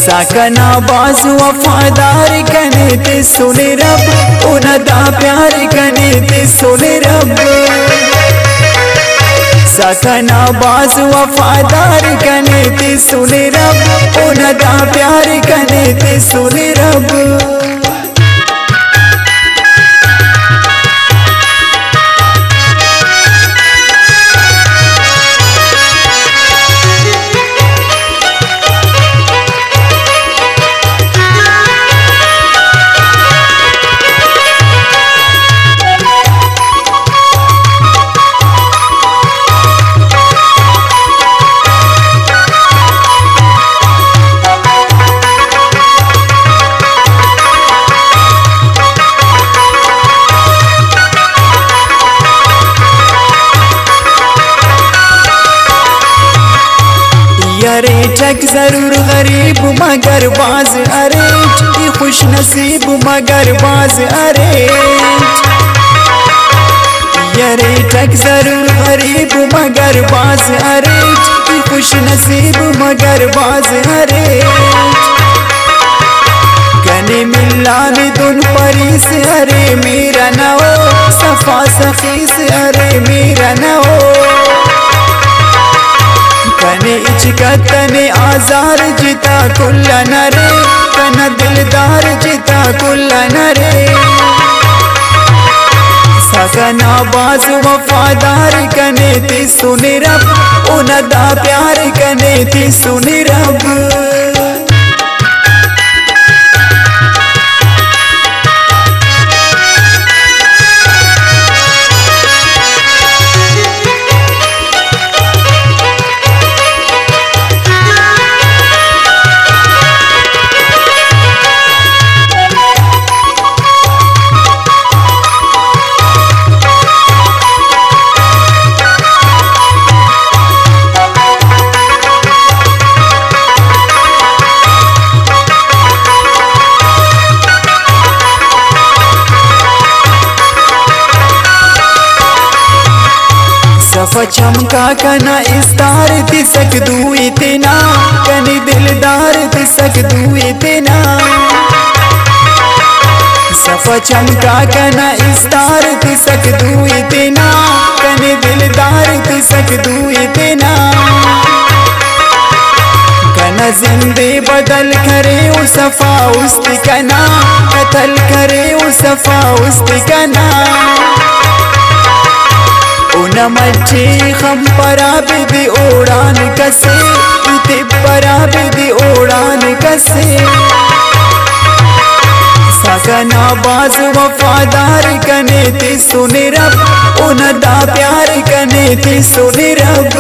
साकना बाज वफादार कने ते सुने रब उनदा प्यार कने ते सुने रब साकना बाज वफादार कने ते सुने रब उनदा प्यार कने ते सुने रब अरे ठग जरूर गरीब मगर बाज अरे खुश नसीब मगर बाज अरे अरे ठग जरूर गरीब मगर बाज अरे खुश नसीब मगर बाज अरे कने मिला में दुन परीस अरे मेरा न हो सफा सखीस अरे मेरा न हो कने इचकतने आजार जिता कुल्ला नरे कना दिलदार जिता कुल्ला नरे सगना बाज वफादार कने ती सुने रब उनदा प्यार कने ती सुने रब सफा चमका कना इस्तार तिसक दू इतना कनी दिलदार तिसक दू इतना सफा चमका कना इस्तार तिसक दू इतना कनी दिलदार तिसक दू इतना कना जिंदे बदल करे उ सफा उस्ती कना कतल करे उ सफा उस्ती कना उना मच्छी खम परा भी ओड़ान कसे इते परा भी ओड़ान कसे सगना बाज वफादार कने ते सुने रब उनदा प्यार कने ते सुने रब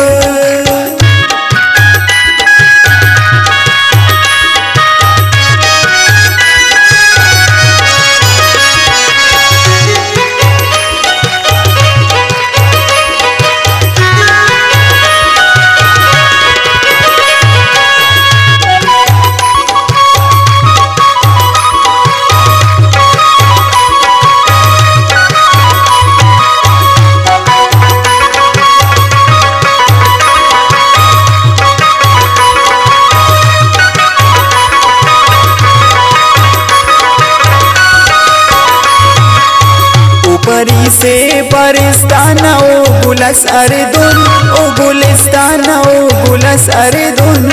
परी से परिस्ताना ओ गुलस अरे दुन ओ गुलिस्ताना ओ गुलस अरे दुन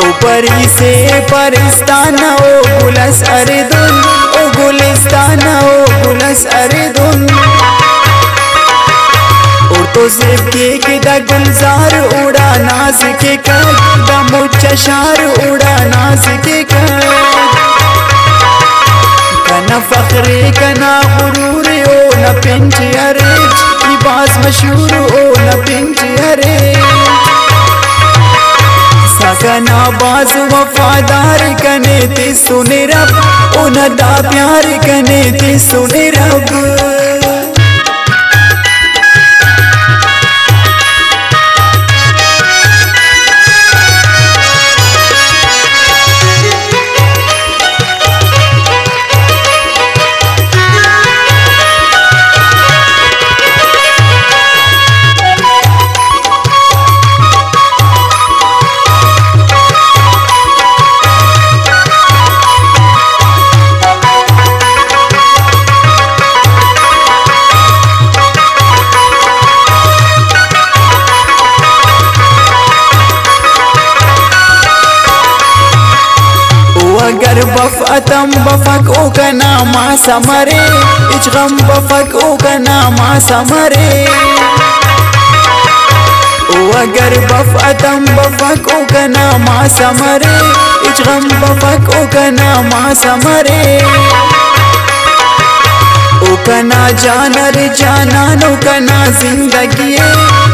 ओ परी से परिस्ताना ओ गुलस अरे दुन ओ गुलिस्ताना ओ गुलस अरे दुन और तो सिर्फ के दा गुलजार उड़ा नाज के कर दा मुचशार उड़ा नाज के कर कना फखरे कना गुरूर ओ न पिंच अरे बाज मशहूर ओ न पिंच अरे सगना बाज वफादार कने ते सुने रब उनदा प्यार कने ते सुने रब वफातम बफक ओ का नामा समरे, इच गम बफक ओ का नामा समरे। ओ अगर वफातम बफक ओ का नामा समरे, इच गम बफक ओ का नामा समरे। ओ कना जानर जानानो कना जिंदगी,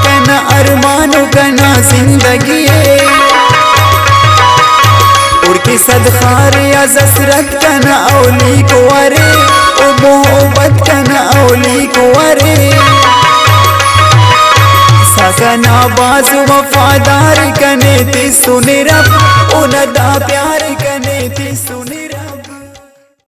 कना अरमानो कना जिंदगी। और की सदखार या जसरत कना औली को अरे, ओ मोहब्बत कना औली को अरे। सकना बाज वफादार कने ती सुन रब, ओ नदा प्यार कने ती सुन।